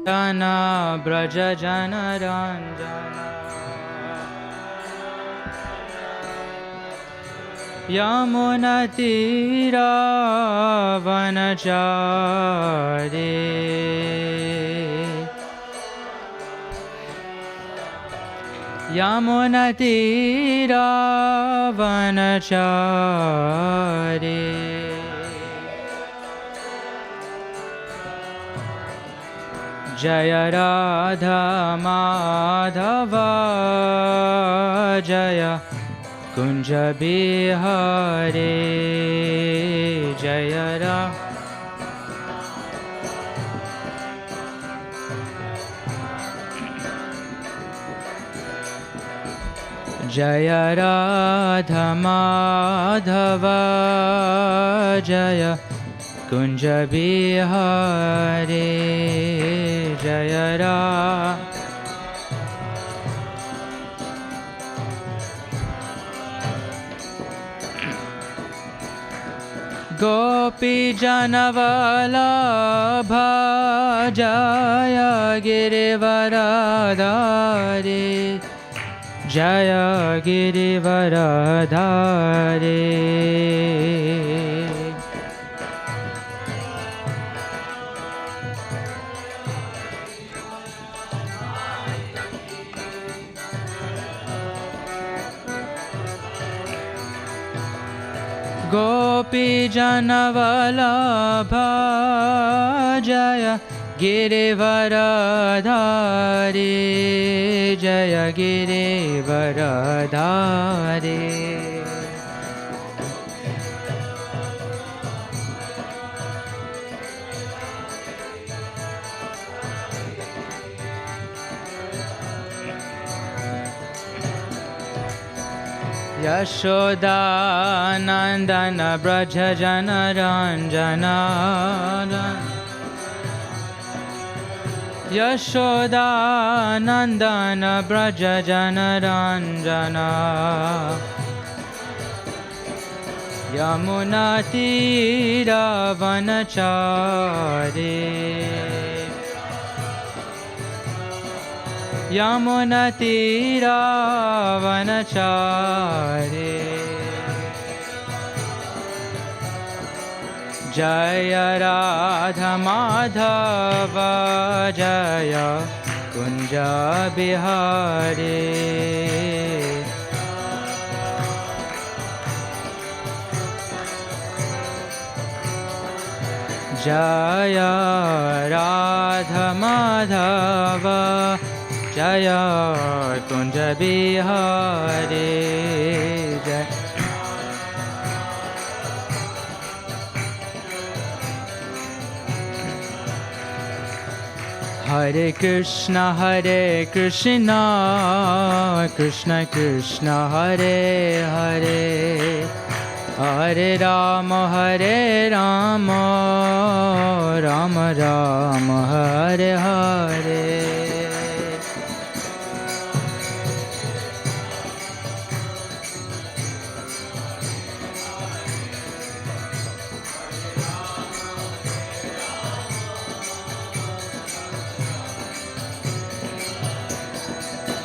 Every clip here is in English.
Jana Braja Jana Ranjana Yamuna Tira Vanachari Yamuna Tira Vanachari Jaya Radha Madhava Jaya Kunja Bihari Jaya Radha Jaya Radha Madhava Jaya Kunja Bihari Jaya Radha Gopi Janavalabha Jaya Girivaradhari Jaya Girivaradhari Gopi Janavalabha Jaya Girivaradhari Jaya Girivaradhari Yashoda Nandana Braja Jana Ranjana Yashoda Nandana Braja Jana Ranjana Yamuna Tira Vanachari Yamuna Tira Vanachari Jaya Radha Madhava Jaya Kunja Bihari Jaya Radha Madhava Jaya Kunja Bihari Jaya Hare Krishna Krishna Krishna Hare Hare Hare Rama Rama Rama Hare Hare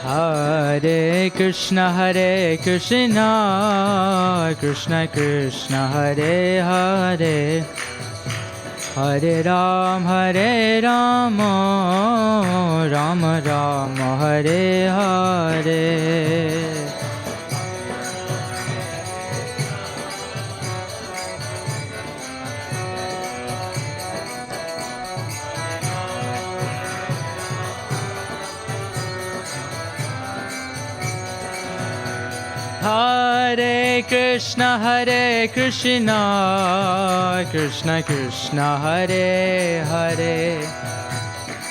Hare Krishna Krishna Krishna Hare Hare Hare Rama Rama Rama Hare Hare Hare Krishna Krishna Krishna Hare Hare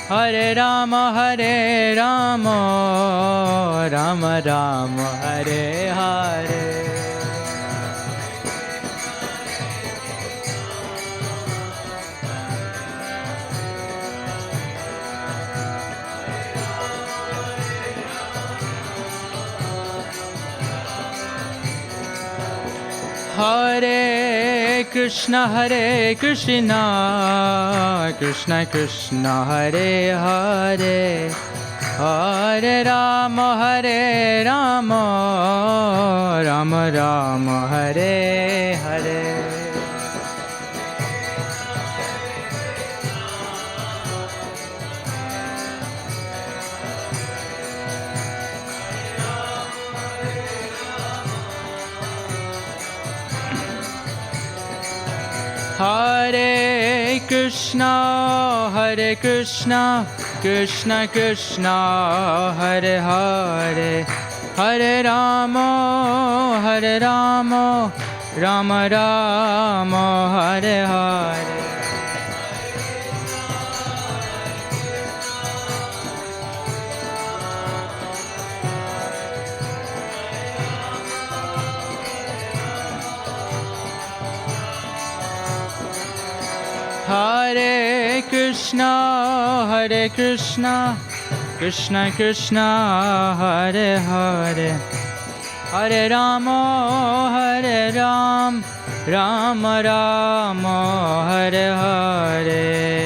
Hare Rama Rama Rama Hare Hare Hare Hare Krishna, Krishna Krishna, Hare Hare, Hare Rama, Rama Rama, Hare Hare. Hare Krishna, Krishna Krishna, Hare Hare, Hare Rama, Rama Rama, Hare Hare. Hare Krishna, Krishna Krishna, Hare Hare, Hare Rama, Rama Rama, Hare Hare.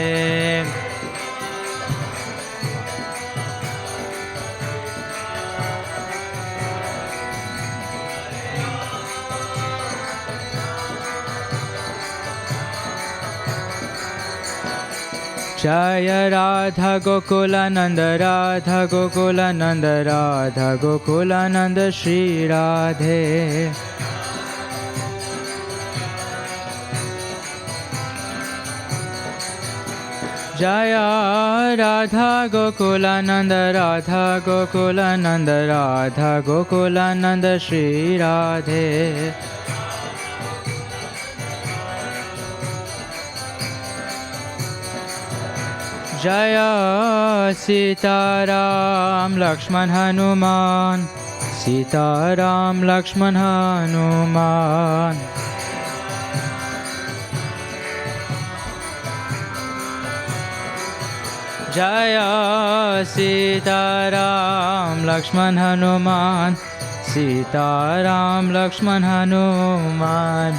Jaya Radha Gokula Nanda, Radha Gokula Nanda, Radha Gokula Nanda, Shri Radhe. Jaya Radha Gokula Nanda, Radha Gokula Nanda, Radha Gokula Nanda, Shri Radhe. Jaya Sitaram Lakshman Hanuman, Sitaram Lakshman Hanuman. Jaya Sitaram Lakshman Hanuman, Sitaram Lakshman Hanuman.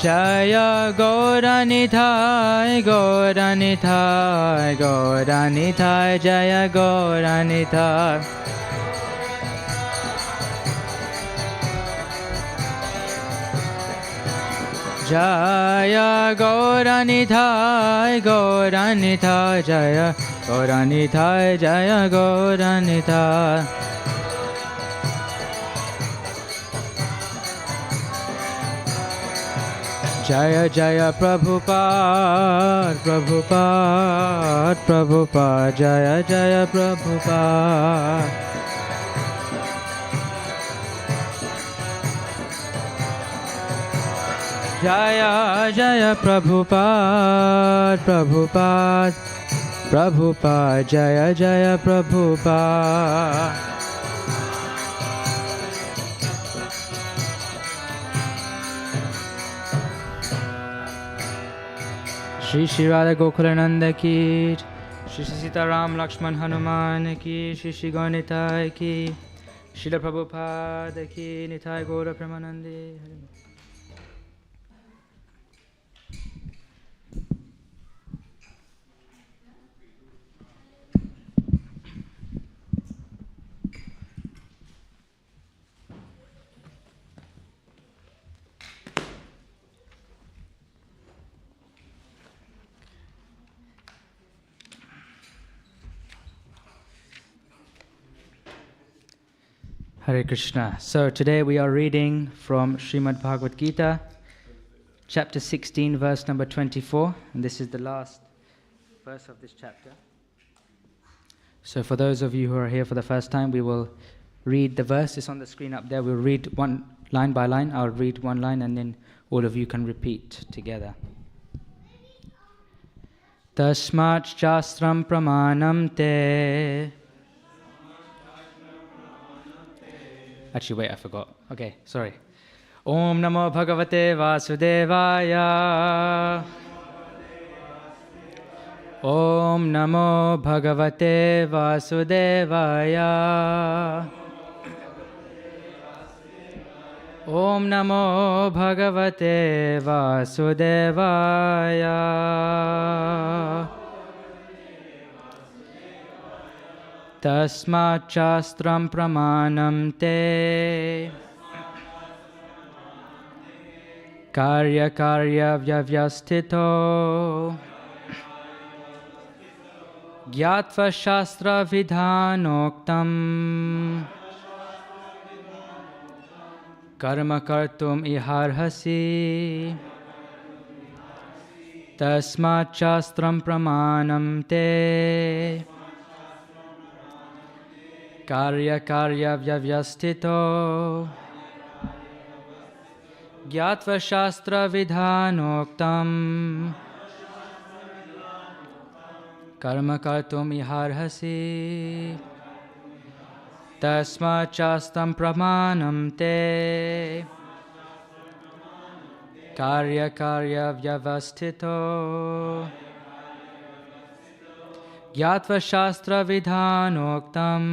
Jaya Gauranithai, Gauranithai, Gauranithai, Jaya Gauranithai. Jaya Gauranithai, Gauranithai, Jaya Gauranithai, Jaya Gauranithai. Jaya Jaya Prabhupada, Prabhupada, Prabhupada, Jaya Jaya Prabhupada. Jaya Jaya Prabhupada, Prabhupada, Prabhupada, Jaya Jaya Prabhupada. Shri Shri Radha Gokulananda ki, Shri Sita Ram Lakshman Hanuman ki, Shri Shri Gaunitai ki, Srila Prabhupada ki, Nitai Gaura Premanande. Hare Krishna. So today we are reading from Srimad Bhagavad Gita, chapter 16, verse number 24. And this is the last verse of this chapter. So for those of you who are here for the first time, we will read the verse. It's on the screen up there. We'll read one line by line. I'll read one line and then all of you can repeat together. Tasmat Shastram Pramanam Te. Actually, wait, I forgot. Okay, sorry. Om Namo Bhagavate Vasudevaya. Om Namo Bhagavate Vasudevaya. Om Namo Bhagavate Vasudevaya. Tasmat Shastram Pramanam Te Karya Karya Vyavyastito Gyatva Shastra Vidhanoktam Karma Kartum Iharhasi Tasmat Shastram Pramanam Te Karya Karya Vyavyastito Gyatva Shastra Vidhanoktam Karma Kartum Iharhasi Tasmat Shastram Pramanam Te Karya Karya Vyavastito Gyatva Shastra Vidhanoktam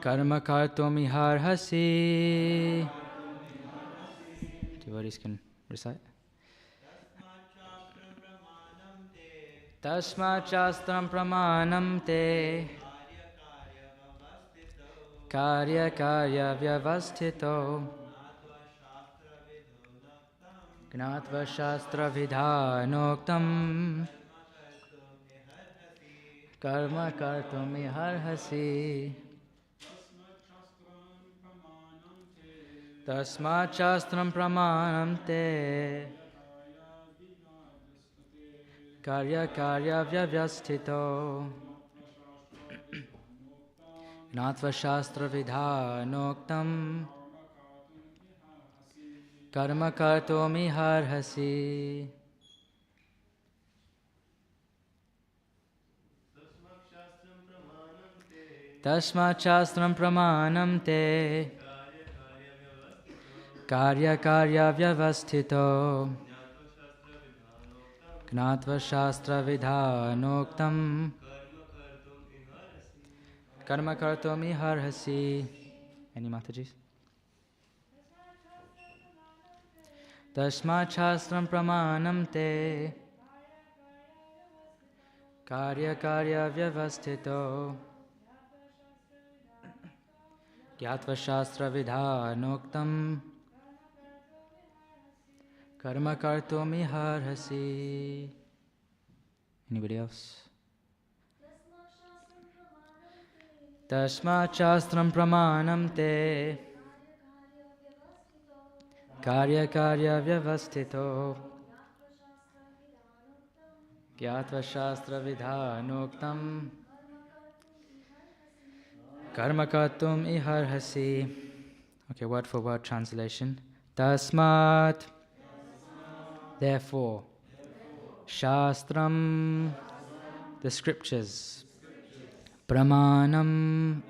Karma Kartum Iharhasi. Devotees can recite. Tasmat Shastram Pramanam Te Karya Karya Vyavastito Gnatva Shastra Vidhanoktam Karma Kartum Iharhasi. Tasmat Shastram Pramanam Te Karya Karya Vyavastito Gnatva Shastra Vidhanoktam Karma Kartum Iharhasi. Tasmat Shastram Pramanam Te Karya Karya Vyavastito Gnatva Shastra Vidhanoktam Karma Kartum Iharhasi. Any Matajis? Tasmat Shastram Pramanam Te Karya Karya Vyavastito Gyatva Shastra Vidhanoktam Karma Kartum Iharhasi. Anybody else? Tasmat Shastram Pramanam Te Karya Karya Vyavastito Gyatva Shastra Vidhanoktam Karma Kartum Iharhasi. Okay, word for word translation. Tasmat, therefore. Shastram, the scriptures. Pramanam,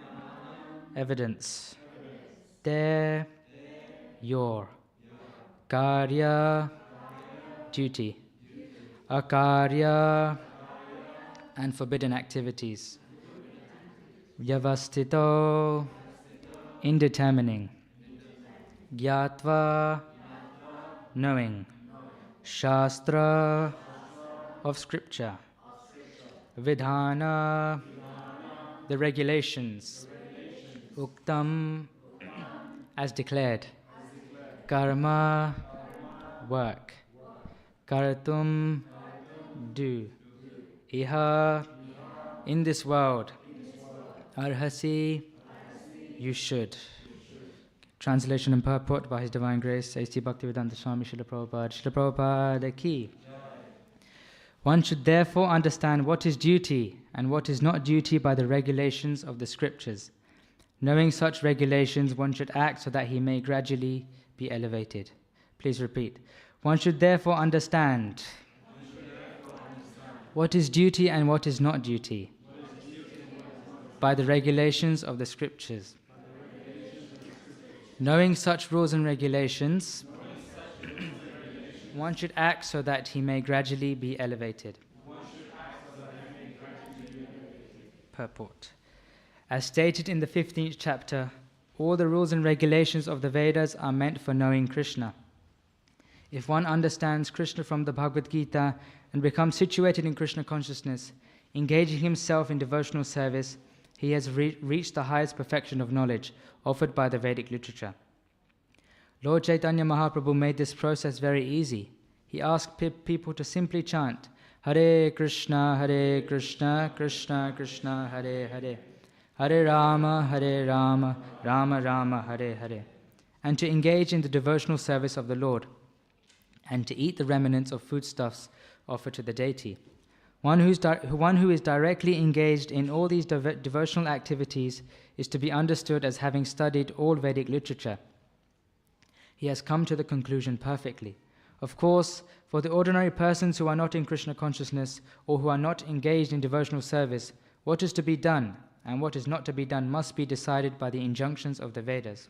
evidence. Te, your. Karya, duty. Akarya, and forbidden activities. Vyavastito, in determining. Gyatva, knowing. Shastra, of scripture. Vidhana, the regulations. Uktam, as declared. Karma, work. Kartum, do. Iha, in this world. Arhasi, you should. Translation and purport by His Divine Grace, A.C. Bhaktivedanta Swami Srila Prabhupada. Srila Prabhupada ki. One should therefore understand what is duty and what is not duty by the regulations of the scriptures. Knowing such regulations, one should act so that he may gradually be elevated. Please repeat. One should therefore understand what is duty and what is not duty by the regulations of the scriptures. Knowing such rules and regulations, One should act so that he may gradually be elevated. Purport. As stated in the 15th chapter, all the rules and regulations of the Vedas are meant for knowing Krishna. If one understands Krishna from the Bhagavad Gita and becomes situated in Krishna consciousness, engaging himself in devotional service, he has reached the highest perfection of knowledge offered by the Vedic literature. Lord Chaitanya Mahaprabhu made this process very easy. He asked people to simply chant, Hare Krishna, Krishna Krishna, Hare Hare, Hare Rama, Rama Rama, Hare Hare, and to engage in the devotional service of the Lord, and to eat the remnants of foodstuffs offered to the deity. One who is directly engaged in all these devotional activities is to be understood as having studied all Vedic literature. He has come to the conclusion perfectly. Of course, for the ordinary persons who are not in Krishna consciousness or who are not engaged in devotional service, what is to be done and what is not to be done must be decided by the injunctions of the Vedas.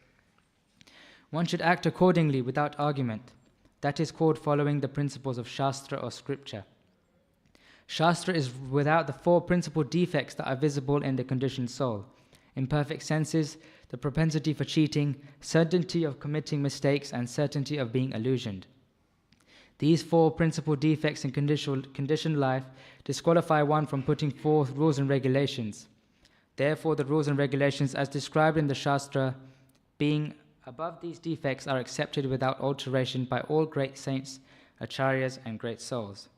One should act accordingly without argument. That is called following the principles of Shastra or Scripture. Shastra is without the four principal defects that are visible in the conditioned soul: imperfect senses, the propensity for cheating, certainty of committing mistakes, and certainty of being illusioned. These four principal defects in conditioned life disqualify one from putting forth rules and regulations. Therefore, the rules and regulations as described in the Shastra, being above these defects, are accepted without alteration by all great saints, acharyas, and great souls.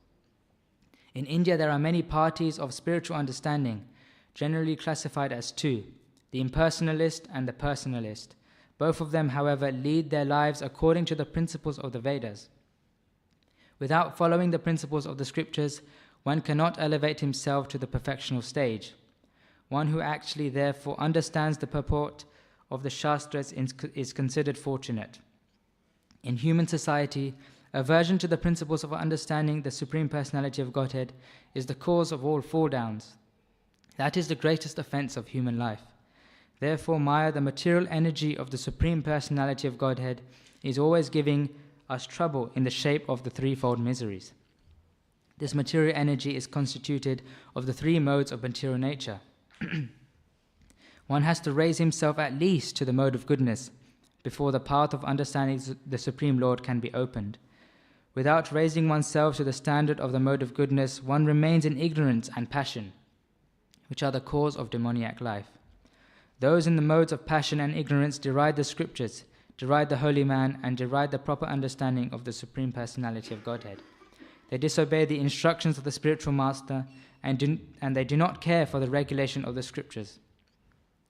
In India, there are many parties of spiritual understanding, generally classified as two, the impersonalist and the personalist. Both of them, however, lead their lives according to the principles of the Vedas. Without following the principles of the scriptures, one cannot elevate himself to the perfectional stage. One who actually, therefore, understands the purport of the Shastras is considered fortunate. In human society, aversion to the principles of understanding the Supreme Personality of Godhead is the cause of all fall-downs. That is the greatest offense of human life. Therefore, Maya, the material energy of the Supreme Personality of Godhead, is always giving us trouble in the shape of the threefold miseries. This material energy is constituted of the three modes of material nature. One has to raise himself at least to the mode of goodness before the path of understanding the Supreme Lord can be opened. Without raising oneself to the standard of the mode of goodness, one remains in ignorance and passion, which are the cause of demoniac life. Those in the modes of passion and ignorance deride the scriptures, deride the holy man, and deride the proper understanding of the Supreme Personality of Godhead. They disobey the instructions of the spiritual master, and they do not care for the regulation of the scriptures.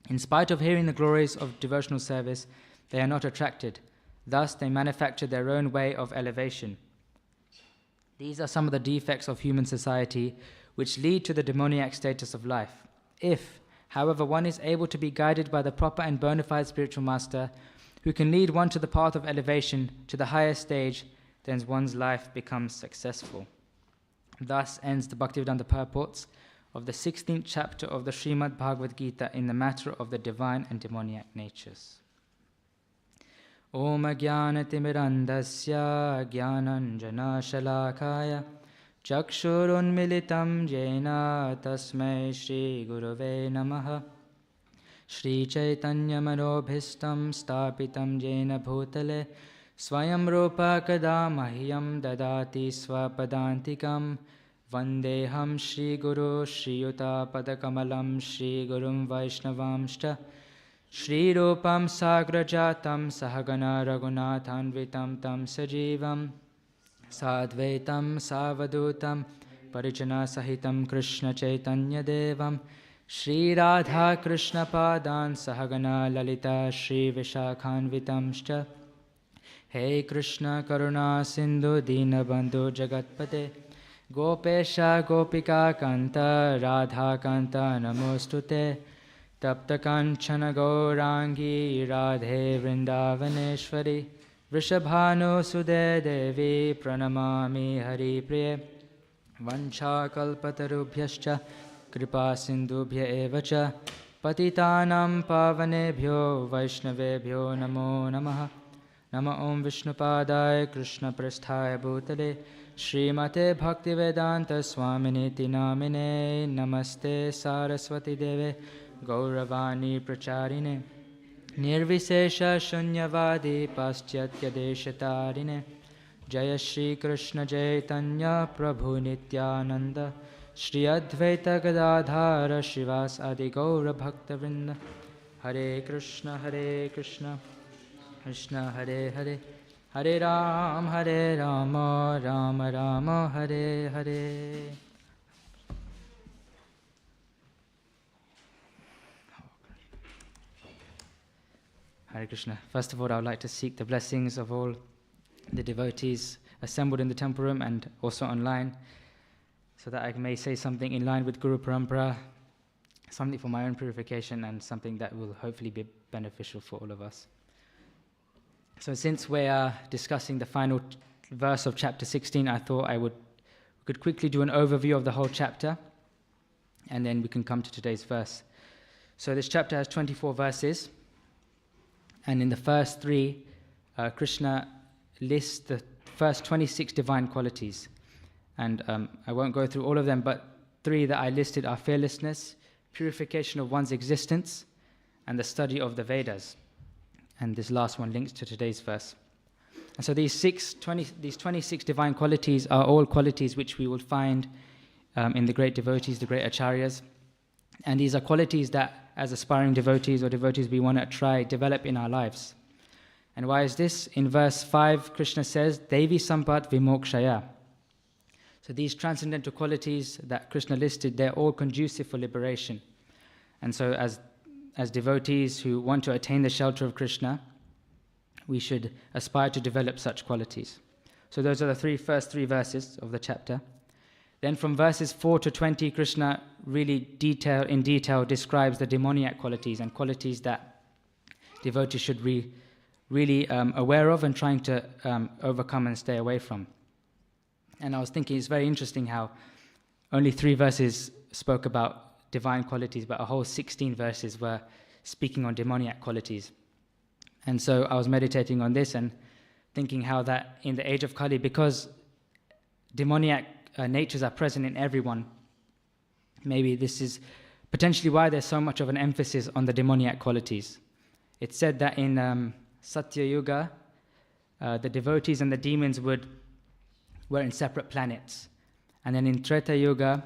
In spite of hearing the glories of devotional service, they are not attracted. Thus, they manufacture their own way of elevation. These are some of the defects of human society which lead to the demoniac status of life. If, however, one is able to be guided by the proper and bona fide spiritual master, who can lead one to the path of elevation to the higher stage, then one's life becomes successful. Thus ends the Bhaktivedanta purports of the 16th chapter of the Srimad Bhagavad Gita in the matter of the divine and demoniac natures. Om Jnanatirmirandasya Jnananjana Shalakaya Chakshurunmilitam Jena Tasmai Shri Gurave Namaha Shri Chaitanya Manobhistam Stapitam Jena Bhutale Swayam Rupa Kada Mahyam Dadati Swapadantikam Vandeham Shri Guru Shri Yuta Padakamalam Shri Gurum Vaishnavamshta Shri Rupam Sagrajatam Sahagana Raghunathanvitam Tam Sajivam Sadvaitam Savadutam Parijana Sahitam Krishna Chaitanya Devam Shri Radha Krishna Padan Sahagana Lalita Shri Vishakhanvitamshcha Hey Krishna Karuna Sindhu Dinabandhu Jagatpate Gopesha Gopika Kanta Radha Kanta Namostute Tapta Kanchana Gaurangi Radhe Vrindavaneshwari Vrishabhanu Sude Devi Pranamami Hari Priye Vancha Kalpatarubhyascha Kripa Sindhubhya Evacha Patitanam Pavanebhyo Vaishnavebhyo Namo Namaha Nama Om Vishnupadaya Krishna Prasthaya Bhutale Srimate Bhaktivedanta Swaminiti Namine Namaste Saraswati Deve Gauravani Pracharine Nirvisesha Shunyavadi Paschatya Deshatarine Jaya Shri Krishna Chaitanya Prabhu Nityananda Shri Advaita Gadadhara Shivas Adi Gaura Bhakta Vrinda Hare Krishna Krishna Hare Hare Hare Rama Rama Rama Hare Hare. Hare Krishna. First of all, I would like to seek the blessings of all the devotees assembled in the temple room and also online, so that I may say something in line with Guru Parampara, something for my own purification and something that will hopefully be beneficial for all of us. So since we are discussing the final verse of chapter 16, I thought we could quickly do an overview of the whole chapter, and then we can come to today's verse. So this chapter has 24 verses, and in the first three, Krishna lists the first 26 divine qualities. And I won't go through all of them, but three that I listed are fearlessness, purification of one's existence, and the study of the Vedas. And this last one links to today's verse. And so these 26 divine qualities are all qualities which we will find in the great devotees, the great acharyas. And these are qualities that, as aspiring devotees or devotees, we want to develop in our lives. And why is this? In verse 5, Krishna says, Devi Sampat Vimokshaya. So these transcendental qualities that Krishna listed, they're all conducive for liberation. And so as devotees who want to attain the shelter of Krishna, we should aspire to develop such qualities. So those are the first three verses of the chapter. Then from verses 4 to 20, Krishna really in detail describes the demoniac qualities and qualities that devotees should be really aware of and trying to overcome and stay away from. And I was thinking it's very interesting how only 3 verses spoke about divine qualities, but a whole 16 verses were speaking on demoniac qualities. And so I was meditating on this and thinking how that in the age of Kali, because demoniac natures are present in everyone, maybe this is potentially why there's so much of an emphasis on the demoniac qualities. It's said that in Satya Yuga, the devotees and the demons were in separate planets. And then in Treta Yuga,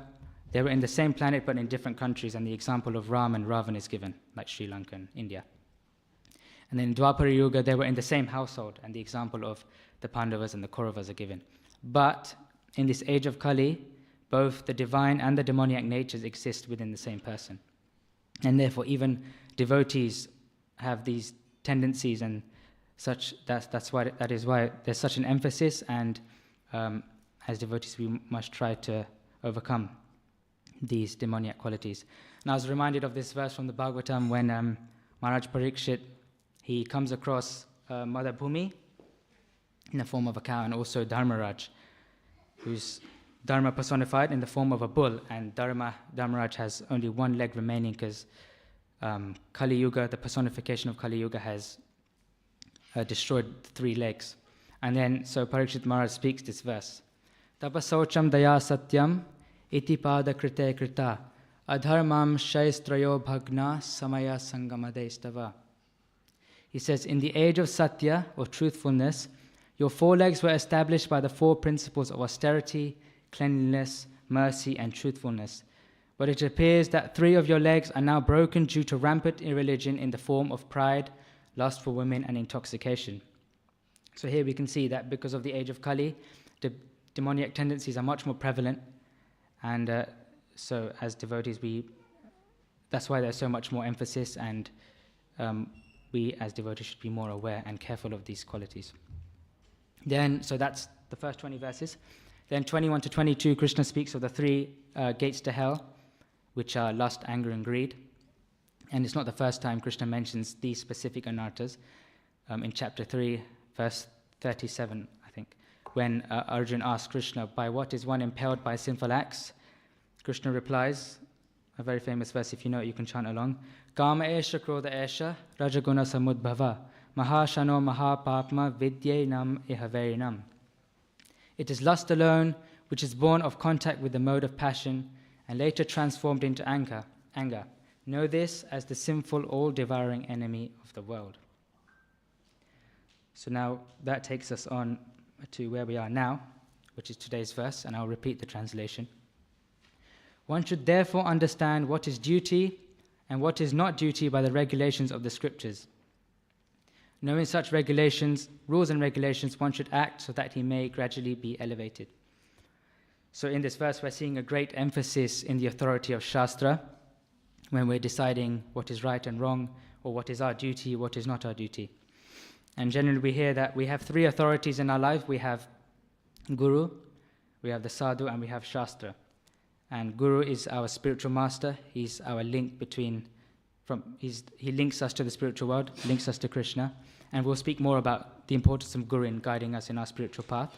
they were in the same planet but in different countries, and the example of Ram and Ravan is given, like Sri Lanka and India. And then in Dwapara Yuga, they were in the same household, and the example of the Pandavas and the Kauravas are given. But in this age of Kali, both the divine and the demoniac natures exist within the same person. And therefore, even devotees have these tendencies and such. That is why there's such an emphasis, and as devotees, we must try to overcome these demoniac qualities. And I was reminded of this verse from the Bhagavatam when Maharaj Parikshit, he comes across Mother Bhumi in the form of a cow, and also Dharmaraj, who's Dharma personified in the form of a bull, and Dharmaraj has only one leg remaining because Kali Yuga, the personification of Kali Yuga, has destroyed 3 legs. And then, so Parikshit Maharaj speaks this verse. Tapasocham daya satyam iti pada krite krita adharmam shaistrayo bhagna samaya sangamadestava. He says, in the age of Satya, or truthfulness, your 4 legs were established by the 4 principles of austerity, cleanliness, mercy, and truthfulness. But it appears that 3 of your legs are now broken due to rampant irreligion in the form of pride, lust for women, and intoxication. So here we can see that because of the age of Kali, the demoniac tendencies are much more prevalent, and so as devotees, that's why there's so much more emphasis, and we as devotees should be more aware and careful of these qualities. Then, so that's the first 20 verses. Then 21 to 22, Krishna speaks of the 3 gates to hell, which are lust, anger, and greed. And it's not the first time Krishna mentions these specific anarthas. In chapter 3, verse 37, I think, when Arjuna asks Krishna, by what is one impelled by sinful acts? Krishna replies, a very famous verse, if you know it, you can chant along. Kama esha krodha esha rajaguna samudbhava mahashano mahapapma vidyenam ihaverinam. It is lust alone which is born of contact with the mode of passion and later transformed into anger. Know this as the sinful, all-devouring enemy of the world. So now that takes us on to where we are now, which is today's verse, and I'll repeat the translation. One should therefore understand what is duty and what is not duty by the regulations of the scriptures. Knowing such regulations, rules and regulations, one should act so that he may gradually be elevated. So in this verse, we're seeing a great emphasis in the authority of Shastra when we're deciding what is right and wrong, or what is our duty, what is not our duty. And generally we hear that we have three authorities in our life. We have Guru, we have the Sadhu, and we have Shastra. And Guru is our spiritual master. He's our link between, he links us to the spiritual world, links us to Krishna. And we'll speak more about the importance of Guru in guiding us in our spiritual path.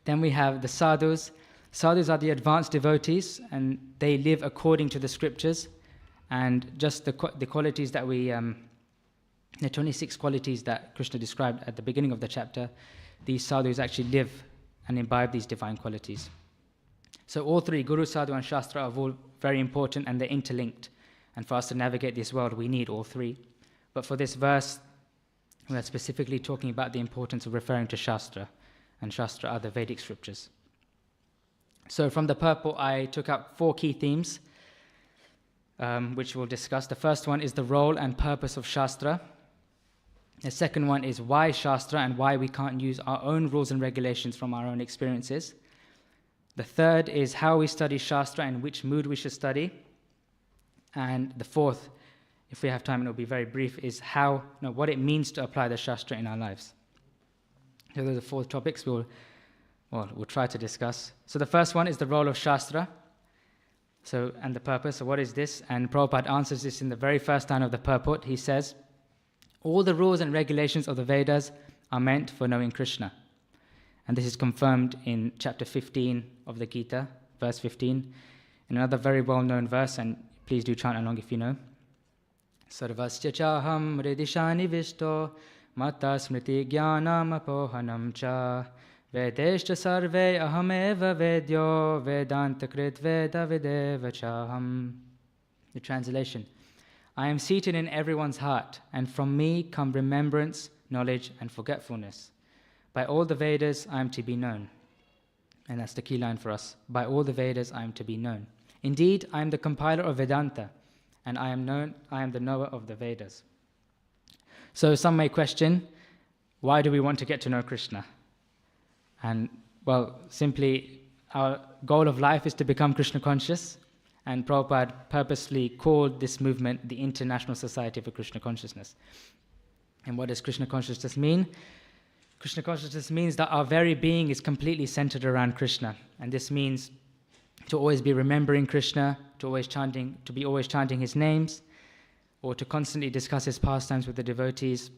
Then we have the Sadhus. Sadhus are the advanced devotees, and they live according to the scriptures. And just the qualities that the 26 qualities that Krishna described at the beginning of the chapter, these sadhus actually live and imbibe these divine qualities. So all three, Guru, Sadhu and Shastra, are all very important, and they're interlinked. And for us to navigate this world, we need all three. But for this verse, we are specifically talking about the importance of referring to Shastra. And Shastra are the Vedic scriptures. So from the purport, I took out 4 key themes, which we'll discuss. The first one is the role and purpose of Shastra. The second one is why Shastra and why we can't use our own rules and regulations from our own experiences. The third is how we study Shastra and which mood we should study. And the fourth, if we have time, and it'll be very brief, is what it means to apply the Shastra in our lives. So those are the 4 topics we'll try to discuss. So the first one is the role of Shastra. And the purpose. So what is this? And Prabhupada answers this in the very first line of the purport. He says, all the rules and regulations of the Vedas are meant for knowing Krishna. And this is confirmed in chapter 15 of the Gita, verse 15, in another very well-known verse, and please do chant along if you know. Sarvasya chaham hridishani vishto mata smriti jnanam apohanam cha vedeshta sarve ahameva vedyo vedanta krit veda videva chaham. The translation: I am seated in everyone's heart, and from me come remembrance, knowledge, and forgetfulness. By all the Vedas, I am to be known. And that's the key line for us. By all the Vedas, I am to be known. Indeed, I am the compiler of Vedanta, and I am the knower of the Vedas. So some may question, why do we want to get to know Krishna? And, simply, our goal of life is to become Krishna conscious, and Prabhupada purposely called this movement the International Society for Krishna Consciousness. And what does Krishna consciousness mean? Krishna consciousness means that our very being is completely centered around Krishna. And this means to always be remembering Krishna, to be always chanting his names, or to constantly discuss his pastimes with the devotees.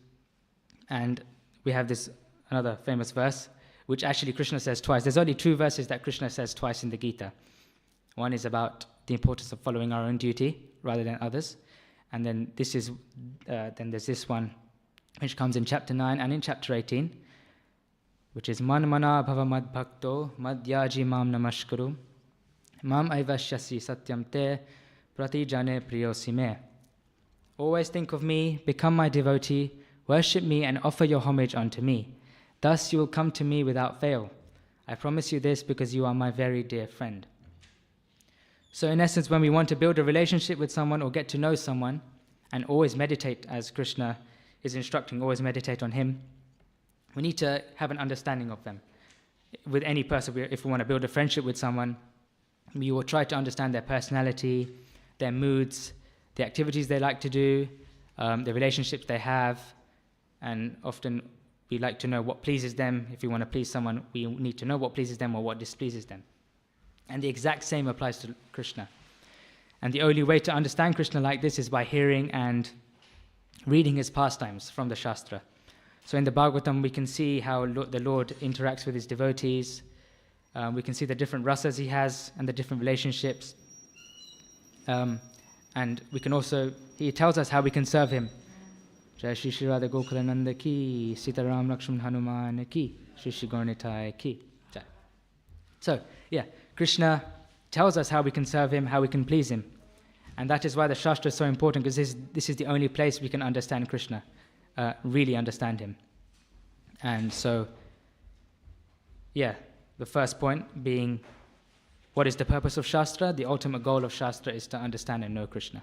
And we have this another famous verse, which actually Krishna says twice. There's only 2 verses that Krishna says twice in the Gita. One is about the importance of following our own duty rather than others. And then there's this one, which comes in chapter 9 and in chapter 18, which is Man mana bhava mad bhakto madhyaji mam namashkuru mam aivashyasi satyam te pratijane priyosi me. Always think of me, become my devotee, worship me and offer your homage unto me. Thus you will come to me without fail. I promise you this because you are my very dear friend. So in essence, when we want to build a relationship with someone or get to know someone, and always meditate as Krishna is instructing, always meditate on him, we need to have an understanding of them. With any person, if we want to build a friendship with someone, we will try to understand their personality, their moods, the activities they like to do, the relationships they have, and often we like to know what pleases them. If we want to please someone, we need to know what pleases them or what displeases them. And the exact same applies to Krishna. And the only way to understand Krishna like this is by hearing and reading his pastimes from the Shastra. So in the Bhagavatam, we can see how the Lord interacts with his devotees. We can see the different rasas he has and the different relationships. And we can also, he tells us how we can serve him. Jai Shri Shri Radha Gokulananda ki, Sitaram Lakshman Hanuman ki, Shri Shri Gauranitai ki. Jai. So, yeah, Krishna tells us how we can serve him, how we can please him. And that is why the Shastra is so important, because this is the only place we can understand Krishna, really understand him. And so, yeah, the first point being, what is the purpose of Shastra? The ultimate goal of Shastra is to understand and know Krishna.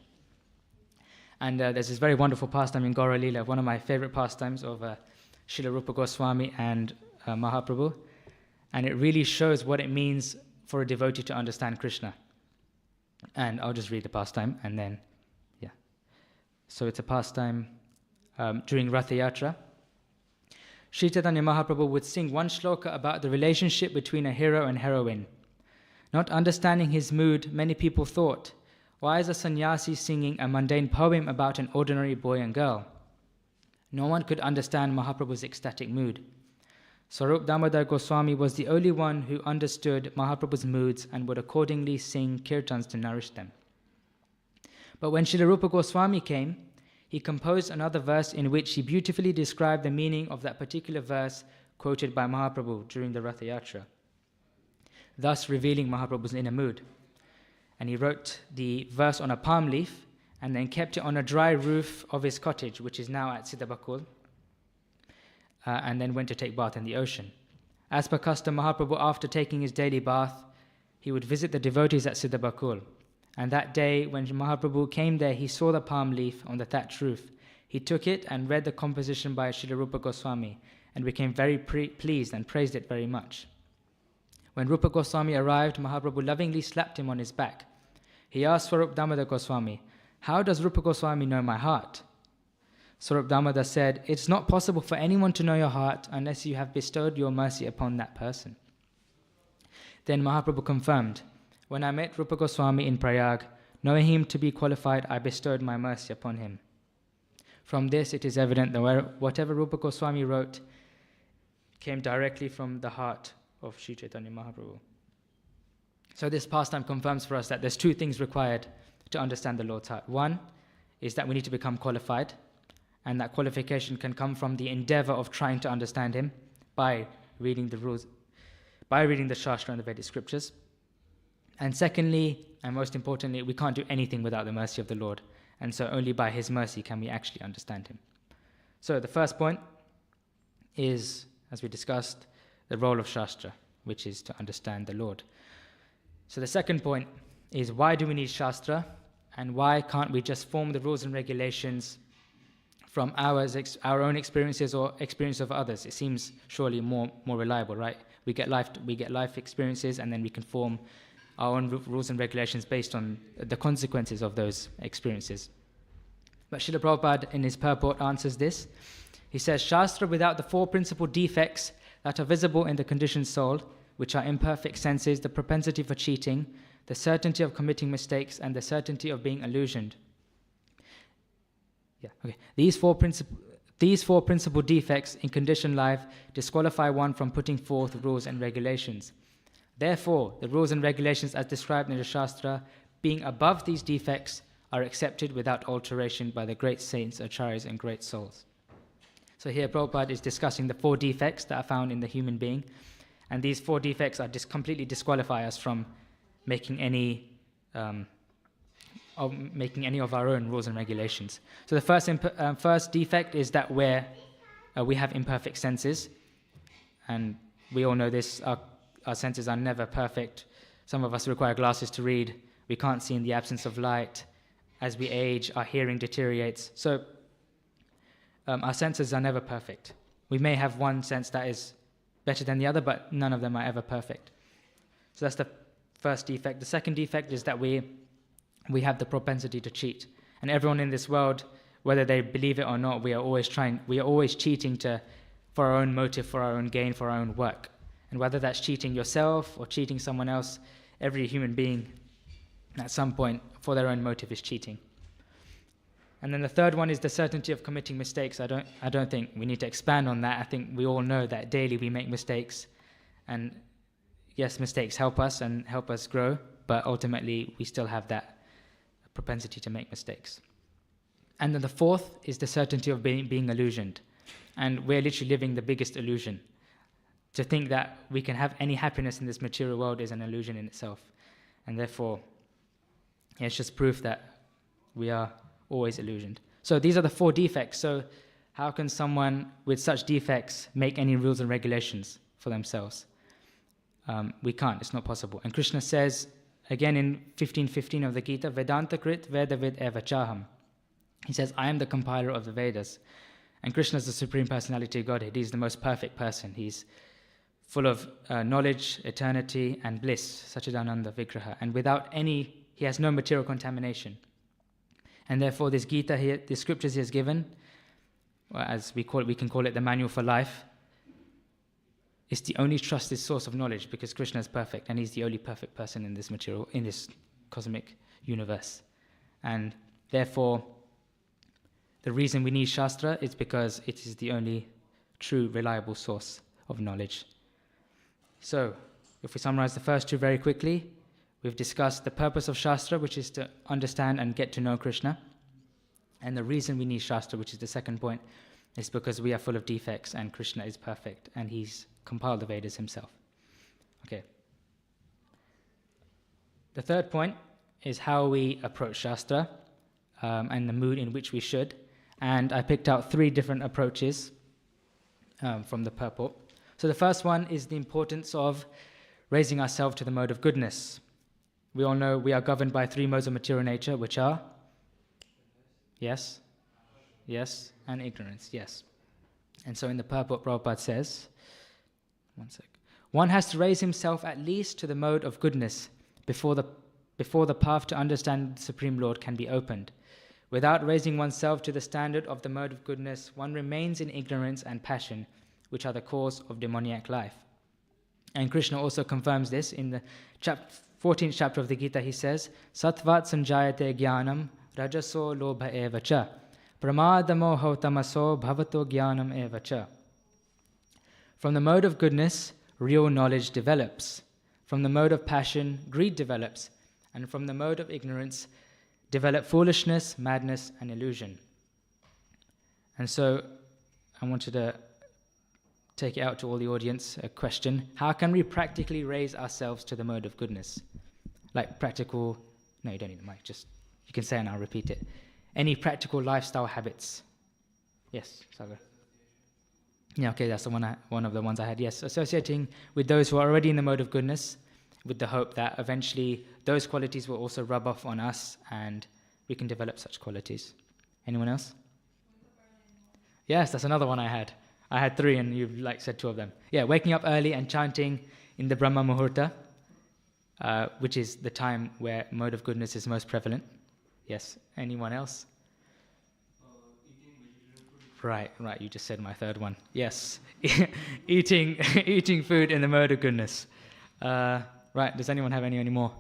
And there's this very wonderful pastime in Gaura Leela, one of my favorite pastimes of Srila Rupa Goswami and Mahaprabhu. And it really shows what it means for a devotee to understand Krishna. And I'll just read the pastime and then, yeah. So it's a pastime during Ratha Yatra. Sri Chaitanya Mahaprabhu would sing one shloka about the relationship between a hero and heroine. Not understanding his mood, many people thought, why is a sannyasi singing a mundane poem about an ordinary boy and girl? No one could understand Mahaprabhu's ecstatic mood. Swarup Damodar Goswami was the only one who understood Mahaprabhu's moods and would accordingly sing kirtans to nourish them. But when Srila Rupa Goswami came, he composed another verse in which he beautifully described the meaning of that particular verse quoted by Mahaprabhu during the Ratha Yatra, thus revealing Mahaprabhu's inner mood. And he wrote the verse on a palm leaf and then kept it on a dry roof of his cottage, which is now at Siddhabakul, and then went to take bath in the ocean. As per custom, Mahaprabhu, after taking his daily bath, he would visit the devotees at Siddhabakul. And that day, when Mahaprabhu came there, he saw the palm leaf on the thatched roof. He took it and read the composition by Srila Rupa Goswami and became very pleased and praised it very much. When Rupa Goswami arrived, Mahaprabhu lovingly slapped him on his back. He asked Swarup Damodar Goswami, "How does Rupa Goswami know my heart?" Swarup Damodar said, "It's not possible for anyone to know your heart unless you have bestowed your mercy upon that person." Then Mahaprabhu confirmed, "When I met Rupa Goswami in Prayag, knowing him to be qualified, I bestowed my mercy upon him." From this, it is evident that whatever Rupa Goswami wrote came directly from the heart of Sri Chaitanya Mahaprabhu. So this pastime confirms for us that there's two things required to understand the Lord's heart. One is that we need to become qualified, and that qualification can come from the endeavor of trying to understand him by reading the rules, by reading the Shastra and the Vedic scriptures. And secondly, and most importantly, we can't do anything without the mercy of the Lord, and so only by his mercy can we actually understand him. So the first point is, as we discussed, the role of Shastra, which is to understand the Lord. So the second point is, why do we need Shastra, and why can't we just form the rules and regulations from our own experiences or experience of others? It seems surely more reliable, right? We get life experiences, and then we can form our own rules and regulations based on the consequences of those experiences. But Srila Prabhupada in his purport answers this. He says, Shastra without the four principal defects that are visible in the conditioned soul, which are imperfect senses, the propensity for cheating, the certainty of committing mistakes, and the certainty of being illusioned. These four principal defects in conditioned life disqualify one from putting forth rules and regulations. Therefore, the rules and regulations as described in the Shastra, being above these defects, are accepted without alteration by the great saints, acharyas, and great souls. So here Prabhupada is discussing the four defects that are found in the human being, and these four defects are completely disqualify us from making any of our own rules and regulations. So the first defect is that we have imperfect senses, and we all know this. Our senses are never perfect. Some of us require glasses to read. We can't see in the absence of light. As we age, our hearing deteriorates. So our senses are never perfect. We may have one sense that is better than the other, but none of them are ever perfect. So that's the first defect. The second defect is that we have the propensity to cheat. And everyone in this world, whether they believe it or not, we are always cheating for our own motive, for our own gain, for our own work. And whether that's cheating yourself or cheating someone else, every human being at some point for their own motive is cheating. And then the third one is the certainty of committing mistakes. I don't think we need to expand on that. I think we all know that daily we make mistakes, and yes, mistakes help us and help us grow, but ultimately we still have that propensity to make mistakes. And then the fourth is the certainty of being illusioned. And we're literally living the biggest illusion. To think that we can have any happiness in this material world is an illusion in itself. And therefore, it's just proof that we are always illusioned. So these are the four defects. So how can someone with such defects make any rules and regulations for themselves? We can't. It's not possible. And Krishna says, again in 15:15 of the Gita, Vedanta Krit Vedavid Eva Chaham. He says, I am the compiler of the Vedas. And Krishna is the Supreme Personality of Godhead. He's the most perfect person. He's full of knowledge, eternity, and bliss, Satchidananda Vigraha. And he has no material contamination. And therefore this Gita here, the scriptures he has given, as we can call it the manual for life, is the only trusted source of knowledge, because Krishna is perfect and he's the only perfect person in this cosmic universe. And therefore, the reason we need Shastra is because it is the only true, reliable source of knowledge. So, if we summarize the first two very quickly, we've discussed the purpose of Shastra, which is to understand and get to know Krishna. And the reason we need Shastra, which is the second point, is because we are full of defects and Krishna is perfect and he's compiled the Vedas himself. Okay. The third point is how we approach Shastra and the mood in which we should. And I picked out 3 different approaches from the purport. So the first one is the importance of raising ourselves to the mode of goodness. We all know we are governed by 3 modes of material nature, which are yes, and ignorance, yes. And so in the purport, Prabhupada says, one has to raise himself at least to the mode of goodness before the path to understand the Supreme Lord can be opened. Without raising oneself to the standard of the mode of goodness, one remains in ignorance and passion, which are the cause of demoniac life. And Krishna also confirms this in the 14th chapter of the Gita. He says, Sattvat sanjayate jnanam rajaso lobha eva cha pramadamo tamaso bhavato jnanam eva cha. From the mode of goodness, real knowledge develops. From the mode of passion, greed develops. And from the mode of ignorance, develop foolishness, madness, and illusion. And so I wanted to take it out to all the audience, a question. How can we practically raise ourselves to the mode of goodness? Like practical, no, you don't need the mic, just, you can say and I'll repeat it. Any practical lifestyle habits? Yes, Sagar. Yeah, okay, that's one of the ones I had. Yes, associating with those who are already in the mode of goodness, with the hope that eventually those qualities will also rub off on us and we can develop such qualities. Anyone else? Yes, that's another one I had. I had 3 and you've said 2 of them. Yeah, waking up early and chanting in the Brahma Muhurta, which is the time where mode of goodness is most prevalent. Yes, anyone else? Right, you just said my third one. Yes, eating food in the mode of goodness. Right, does anyone have any more?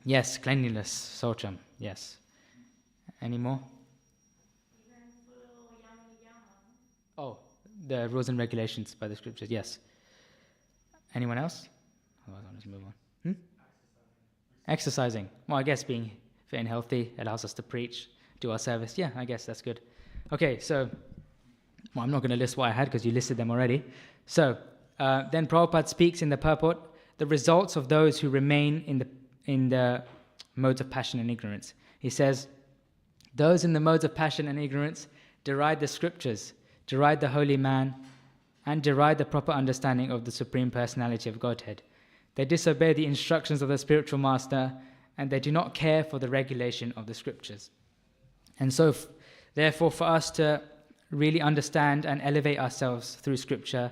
Yes, cleanliness, saucham, yes. Any more? Oh, the rules and regulations by the scriptures, yes. Anyone else? Otherwise I'll just move on. Exercising. Well, I guess being fit and healthy allows us to preach, do our service. Yeah, I guess that's good. Okay, so, I'm not going to list what I had because you listed them already. So, then Prabhupada speaks in the purport, the results of those who remain in the modes of passion and ignorance. He says, those in the modes of passion and ignorance deride the scriptures, deride the holy man, and deride the proper understanding of the Supreme Personality of Godhead. They disobey the instructions of the spiritual master, and they do not care for the regulation of the scriptures. And so, therefore, for us to really understand and elevate ourselves through scripture,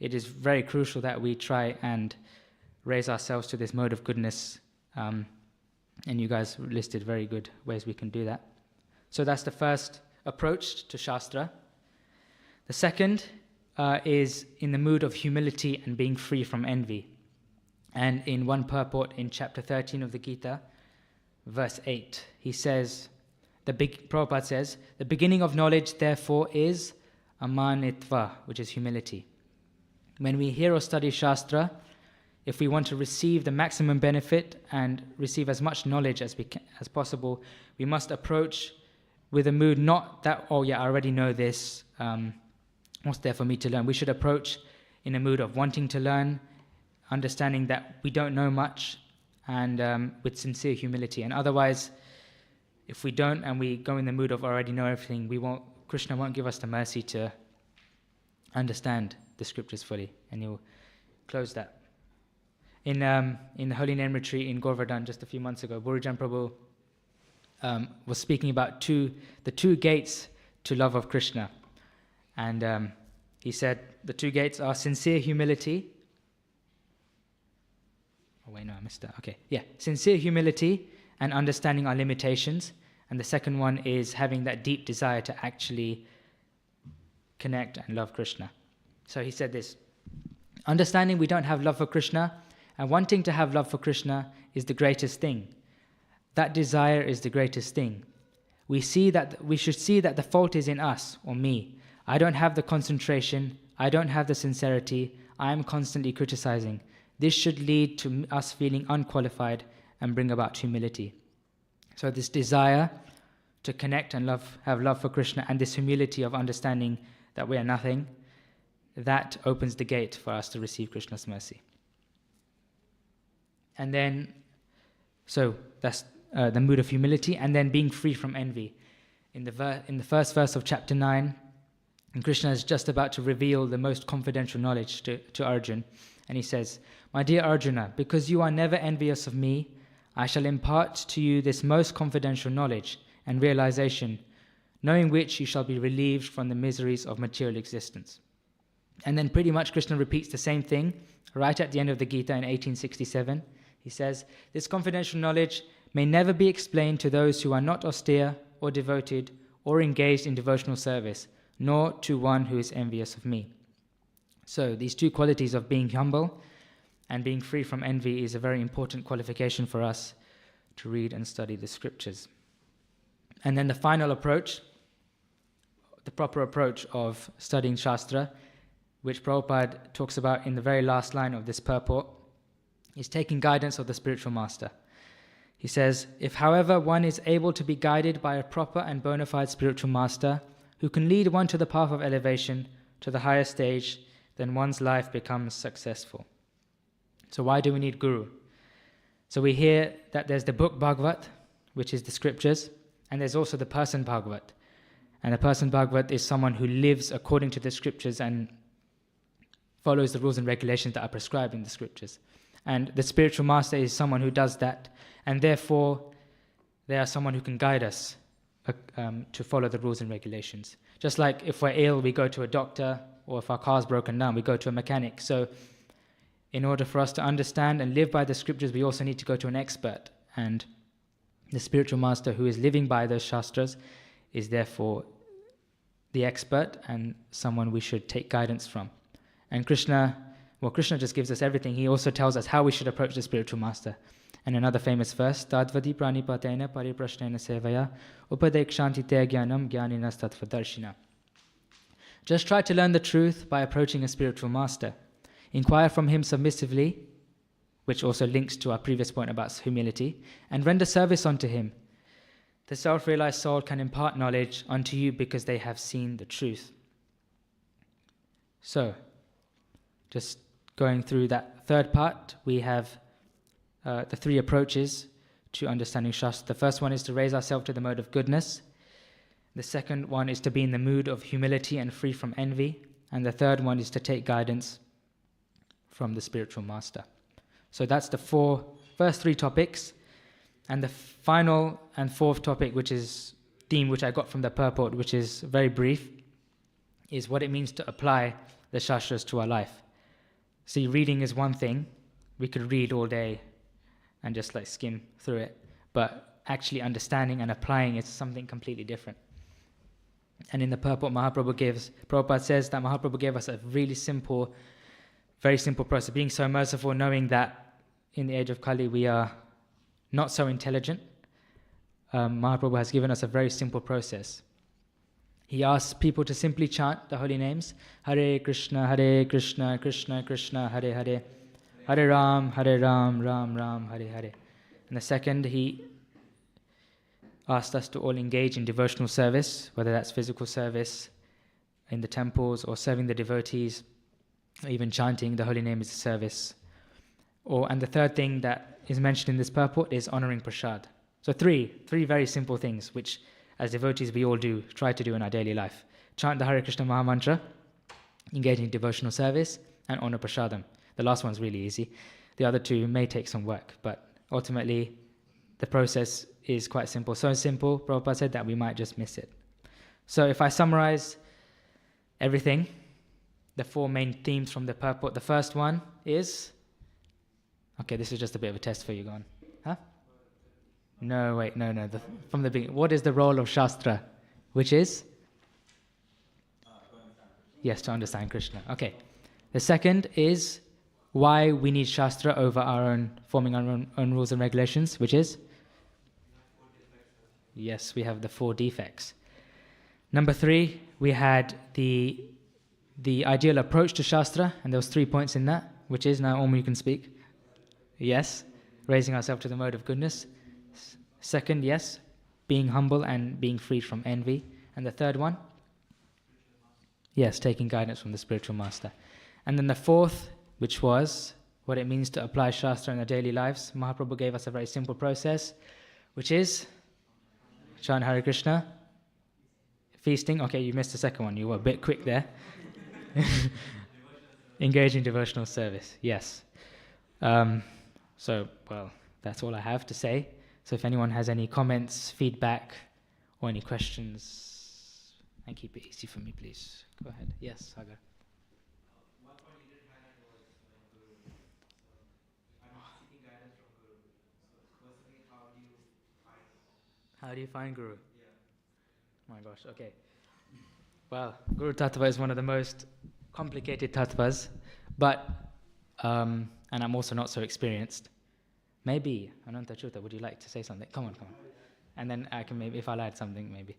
it is very crucial that we try and raise ourselves to this mode of goodness. And you guys listed very good ways we can do that. So that's the first approach to Shastra. The second is in the mood of humility and being free from envy. And in one purport in chapter 13 of the Gita, verse 8, he says, Prabhupada says, the beginning of knowledge, therefore, is amanitva, which is humility. When we hear or study Shastra, if we want to receive the maximum benefit and receive as much knowledge as possible, we must approach with a mood not that, oh yeah, I already know this, what's there for me to learn? We should approach in a mood of wanting to learn, understanding that we don't know much, and with sincere humility. And otherwise, if we don't and we go in the mood of already know everything, Krishna won't give us the mercy to understand the scriptures fully, and he'll close that. In the Holy Name Retreat in Govardhan just a few months ago, Gurujan Prabhu was speaking about the two gates to love of Krishna. And he said the two gates are sincere humility. Oh wait, no, I missed that. Okay, yeah. Sincere humility and understanding our limitations. And the second one is having that deep desire to actually connect and love Krishna. So he said this: understanding we don't have love for Krishna and wanting to have love for Krishna is the greatest thing. That desire is the greatest thing. We should see that the fault is in us or me. I don't have the concentration. I don't have the sincerity. I am constantly criticizing. This should lead to us feeling unqualified and bring about humility. So this desire to connect and have love for Krishna, and this humility of understanding that we are nothing, that opens the gate for us to receive Krishna's mercy. And then, so that's the mood of humility, and then being free from envy. In the first verse of chapter 9, and Krishna is just about to reveal the most confidential knowledge to Arjuna. And he says, "My dear Arjuna, because you are never envious of me, I shall impart to you this most confidential knowledge and realization, knowing which you shall be relieved from the miseries of material existence." And then pretty much Krishna repeats the same thing right at the end of the Gita in 1867. He says, "This confidential knowledge may never be explained to those who are not austere or devoted or engaged in devotional service, nor to one who is envious of me." So these two qualities of being humble and being free from envy is a very important qualification for us to read and study the scriptures. And then the final approach, the proper approach of studying Shastra, which Prabhupada talks about in the very last line of this purport, is taking guidance of the spiritual master. He says, "If, however, one is able to be guided by a proper and bona fide spiritual master who can lead one to the path of elevation, to the higher stage, then one's life becomes successful." So why do we need Guru? So we hear that there's the book Bhagavad, which is the scriptures, and there's also the person Bhagavad. And the person Bhagavad is someone who lives according to the scriptures and follows the rules and regulations that are prescribed in the scriptures. And the spiritual master is someone who does that, and therefore they are someone who can guide us to follow the rules and regulations. Just like if we're ill, we go to a doctor, or if our car's broken down, we go to a mechanic. So in order for us to understand and live by the scriptures, we also need to go to an expert. And the spiritual master who is living by those shastras is therefore the expert and someone we should take guidance from. And Krishna just gives us everything. He also tells us how we should approach the spiritual master. And another famous verse, "Tadvadi pranipatena pariprashnena sevaya upadekshanti te jnanam jnaninas tattvadarshina." Just try to learn the truth by approaching a spiritual master. Inquire from him submissively, which also links to our previous point about humility, and render service unto him. The self-realized soul can impart knowledge unto you because they have seen the truth. So, just going through that third part, we have the three approaches to understanding Shastra. The first one is to raise ourselves to the mode of goodness. The second one is to be in the mood of humility and free from envy. And the third one is to take guidance from the spiritual master. So that's the first three topics. And the final and fourth topic, which is theme which I got from the purport, which is very brief, is what it means to apply the Shastras to our life. See, reading is one thing. We could read all day and just like skim through it. But actually understanding and applying is something completely different. And in the purport Prabhupada says that Mahaprabhu gave us a really simple, very simple process, being so merciful, knowing that in the age of Kali we are not so intelligent. Mahaprabhu has given us a very simple process. He asks people to simply chant the holy names, Hare Krishna, Krishna Krishna, Hare Hare, Hare Ram, Ram Ram, Hare Hare. And the second, he asked us to all engage in devotional service, whether that's physical service in the temples or serving the devotees, or even chanting the holy name as a service. And the third thing that is mentioned in this purport is honoring prasad. So three very simple things which as devotees we all try to do in our daily life. Chant the Hare Krishna Maha Mantra, engage in devotional service, and honor prasadam. The last one's really easy. The other two may take some work, but ultimately the process is quite simple. So simple, Prabhupada said, that we might just miss it. So if I summarize everything, the four main themes from the purport, the first one is... Okay, this is just a bit of a test for you, go on. Huh? No, wait, no. From the beginning. What is the role of Shastra? Which is? Yes, to understand Krishna. Okay. The second is why we need Shastra over forming our own rules and regulations, which is? Yes, we have the 4 defects. Number 3, we had the ideal approach to Shastra, and there was 3 points in that, which is, now Om, you can speak. Yes, raising ourselves to the mode of goodness. Second, yes, being humble and being freed from envy. And the third one? Yes, taking guidance from the spiritual master. And then the fourth, which was what it means to apply Shastra in our daily lives. Mahaprabhu gave us a very simple process, which is chant Hare Krishna, feasting. Okay, you missed the second one. You were a bit quick there. Engage in devotional service. Yes. That's all I have to say. So if anyone has any comments, feedback, or any questions, and keep it easy for me, please. Go ahead. Yes, Sagar. One point you did highlight was Guru. So I'm seeking guidance from Guru. So personally, how do you find? How do you find Guru? Yeah. Oh my gosh, okay. Well, Guru Tattva is one of the most complicated tattvas, but, and I'm also not so experienced. Maybe, Ananta Chuta, would you like to say something? Come on. And then I can maybe, if I'll add something, maybe.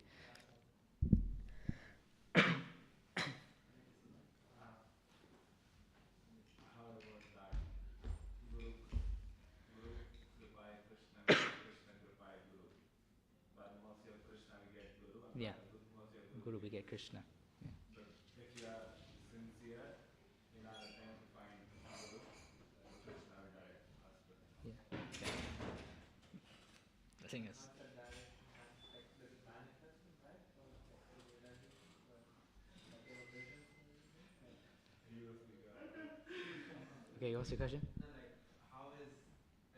Yeah, Guru we get Krishna. Yeah. But if you are sincere in our attempt to find Guru, Krishna will direct us. Yeah. Okay. The thing is, okay, what's your question? No, like, how is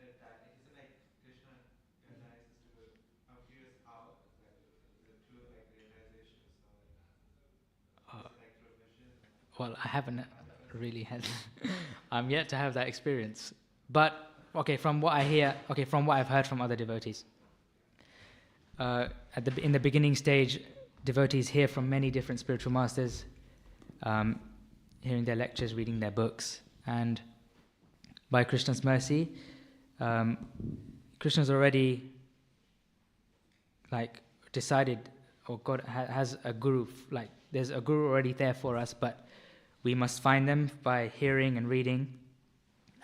it that, like, is it like Krishna guides us to Guru? I'm curious how, like, is it through, like, realization, so, like, is it, like, through vision? Well, I haven't really had. I'm yet to have that experience. But okay, from what I've heard from other devotees, in the beginning stage, devotees hear from many different spiritual masters, hearing their lectures, reading their books, and by Krishna's mercy, Krishna's already decided, or God has a guru, there's a guru already there for us, but we must find them by hearing and reading.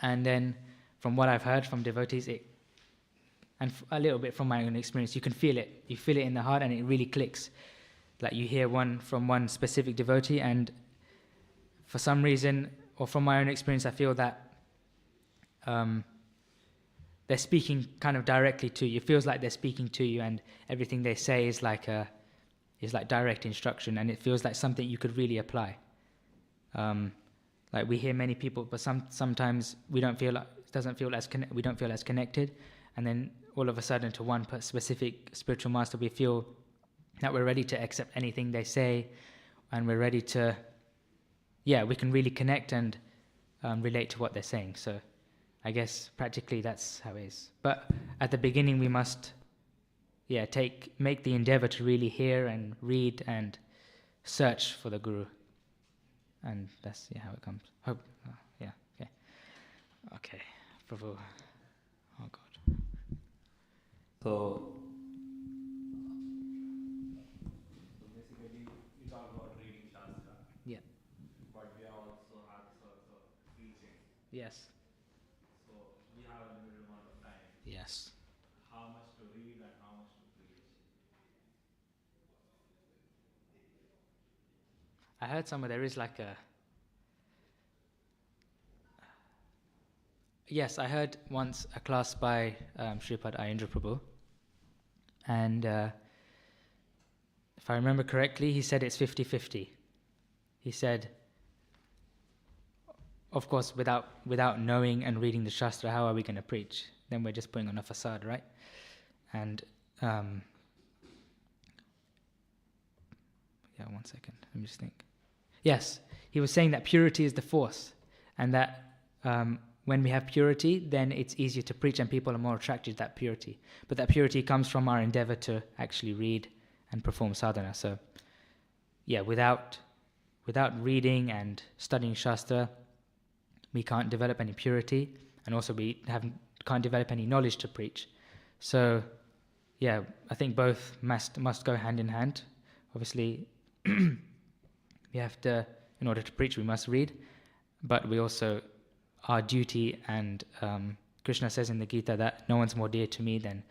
And then from what I've heard from devotees, and a little bit from my own experience, you can feel it. You feel it in the heart and it really clicks. Like you hear one from one specific devotee, and for some reason, or from my own experience, I feel that they're speaking kind of directly to you. It feels like they're speaking to you, and everything they say is like direct instruction, and it feels like something you could really apply. Like we hear many people, but sometimes we don't feel as connected, and then all of a sudden to one specific spiritual master, we feel that we're ready to accept anything they say, and we're ready to, we can really connect and relate to what they're saying. So I guess practically that's how it is. But at the beginning we must, make the endeavor to really hear and read and search for the Guru. And that's how it comes. Okay. Okay, Prabhu. Oh God. So basically, we talk about reading Shastra. Yeah. But we also have the source of teaching. Yes. So we have a limited amount of time. Yes. How much to read and how much to preach? I heard somewhere there is like a... Yes, I heard once a class by Sripad Ayendra Prabhu, and if I remember correctly, he said it's 50-50. He said, of course, without knowing and reading the Shastra, how are we going to preach? Then we're just putting on a facade, right? And yeah, 1 second, let me just think. Yes, he was saying that purity is the force, and that when we have purity, then it's easier to preach and people are more attracted to that purity. But that purity comes from our endeavor to actually read and perform sadhana. So, yeah, without reading and studying Shastra, we can't develop any purity, and also we can't develop any knowledge to preach. So, yeah, I think both must go hand in hand. Obviously, we have to, in order to preach, we must read, but we also, our duty, and Krishna says in the Gita that no one's more dear to me than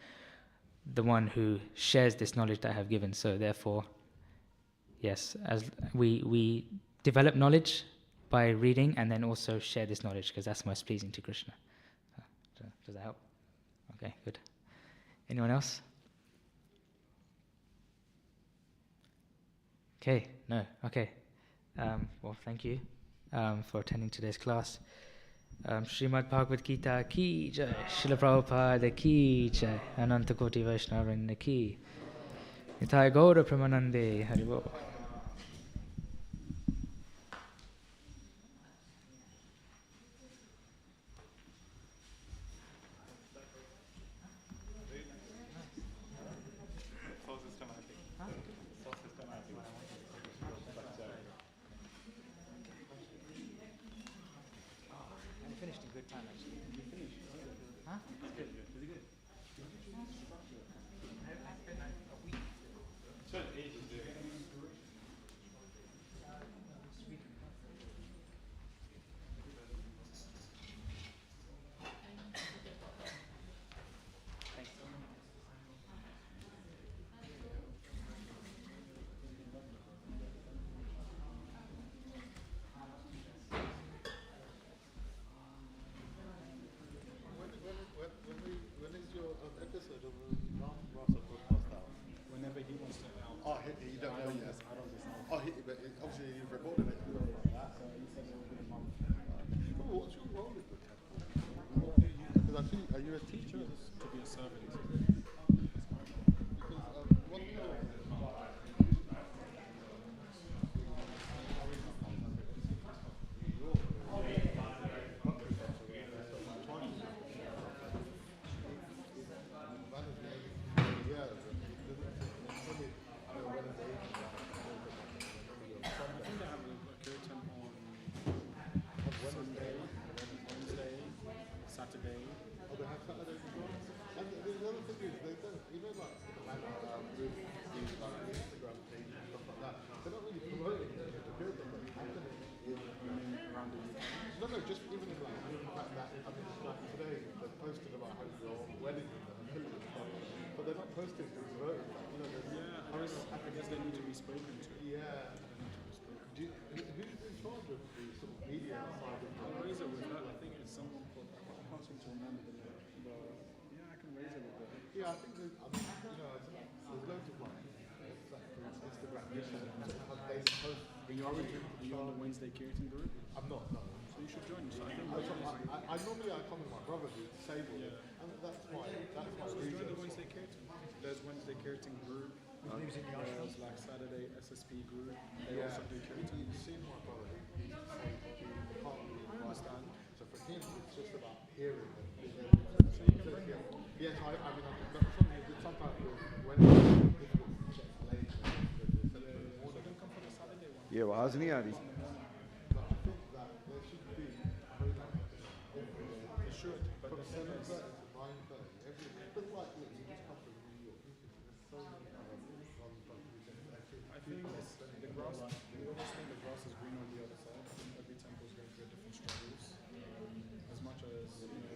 the one who shares this knowledge that I have given. So therefore, yes, as we develop knowledge by reading and then also share this knowledge, because that's most pleasing to Krishna. Does that help? Okay, good. Anyone else? Okay, no, okay. Well, thank you for attending today's class. Srimad Bhagavad Gita ki jai, Srila Prabhupada ki jai, Ananta Koti Vaishnavrinda ki. Nitai Gaura Pramanande Haribo. Finished in good time, actually. You finished? Huh? It's good. Is it good? I spent a week. Spent ages doing it. When is your episode of Ram Rasa podcast out? Whenever he wants to out. Oh, you don't know yet. I don't listen. Oh, but obviously you've recorded it. So he said it will be a month. What's your role in the temple? Because I think, are you a teacher? To be a servant. Because what Saturday. Oh, they have Saturdays as well? And the other thing is, they don't, you know, like, with these, like, Instagram pages and stuff like that, they're not really promoting it to build them, but happening Around the UK. no, just even in, like, the fact that, I mean, like, today, they posted about how your wedding and stuff, but they're not posting to devotees, like, you know, Yeah, I guess they need to be spoken to. yeah. Who's in charge of the sort of media side of I'll raise it with that. I think it's someone called, I can't seem to remember the name, but yeah, I can raise it with them. Yeah, I think there's, I mean, you know, there's loads of like Instagram missions that they post. Are you on the Wednesday Kirtan group? I'm not, no. So you should join. So I think I normally come with my brother who's disabled, and that's my so reason. join the Wednesday Kirtan. There's Wednesday Kirtan group. There's like Saturday SSP group. They also do Kirtan. You've seen my brother, he's disabled, he can't really I understand. So for him, it's just about hearing and being able to. So you can bring him. Yes, I mean, but sometimes when it's difficult to get late, So don't come for the Saturday one. ये आवाज नहीं आ रही but I think that there should be programs every day. It should, but From the thing 7:30 is, to 9:30 every day. But like, look, you just come from New York. There's so many I think it's the grass. We always think the grass is green on the other side. I think every temple is going through different struggles. As much as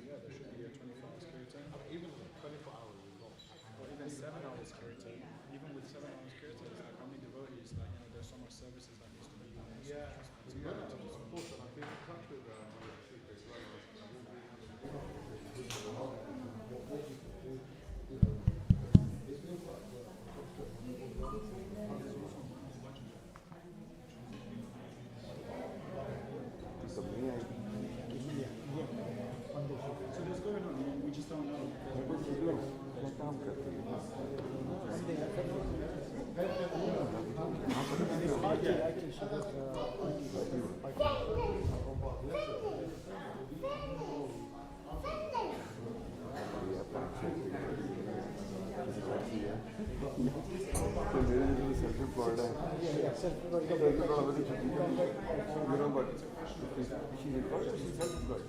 yeah, there should be a 24-hour kirtan, even 24 hours is not. or even 7 hours kirtan. Even with 7 hours kirtan, it's like how many devotees? Like there's so much services that needs to be done. Actually, she does self-employed है. Self-employed but she's employed or she's self-employed?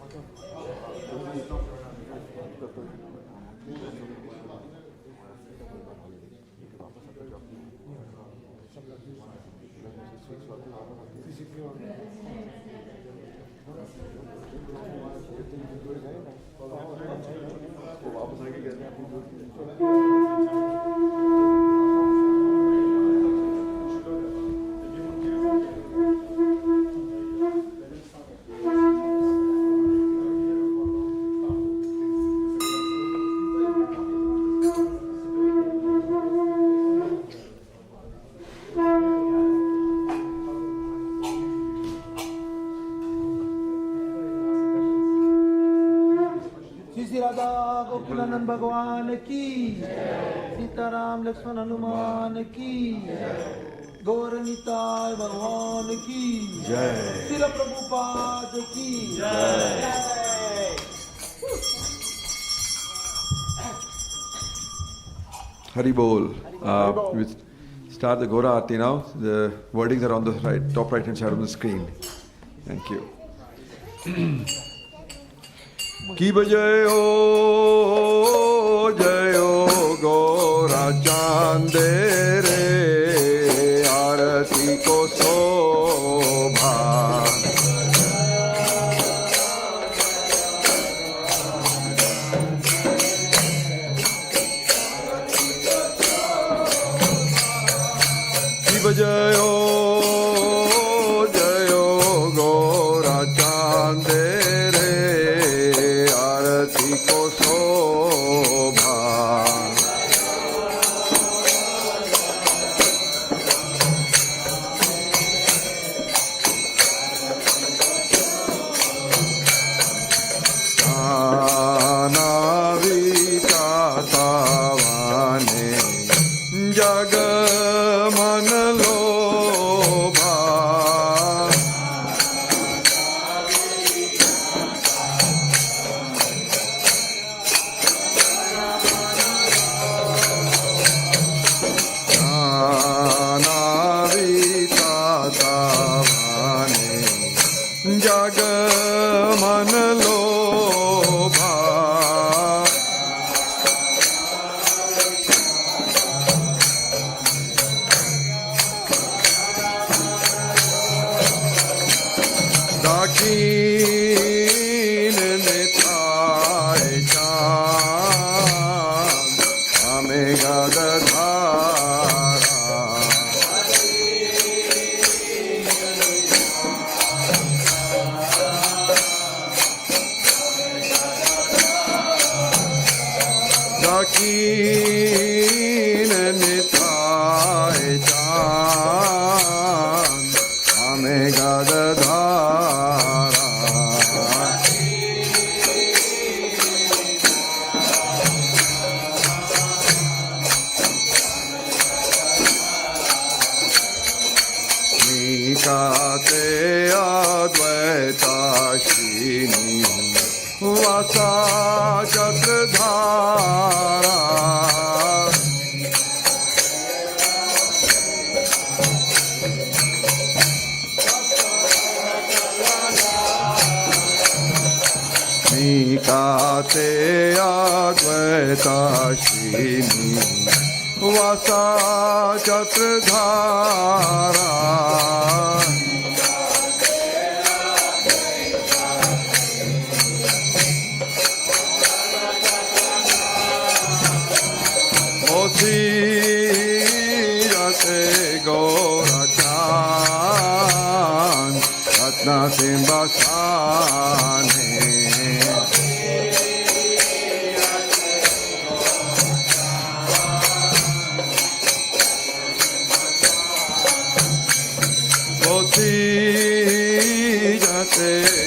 Gokulanand भगवान की, सीताराम लक्ष्मण हनुमान की, गौर निताय भगवान की जय, श्रील प्रभुपाद की जय. Hari Bol. We start the Gora Aarti now. The wordings are on the top right hand side of the screen. Thank you. Ki bajayo jayo Gora Chande re Aarati ko sobha. Jayo jayo Gora Chande re Aarati ko sobha. Jana vitatavane jag Kate Advaita Shini Vasa Chatradhara Mosi Rate Gaurachan Ratna Simbasane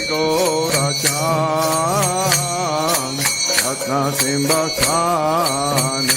Gaurachan Ratna Simbasane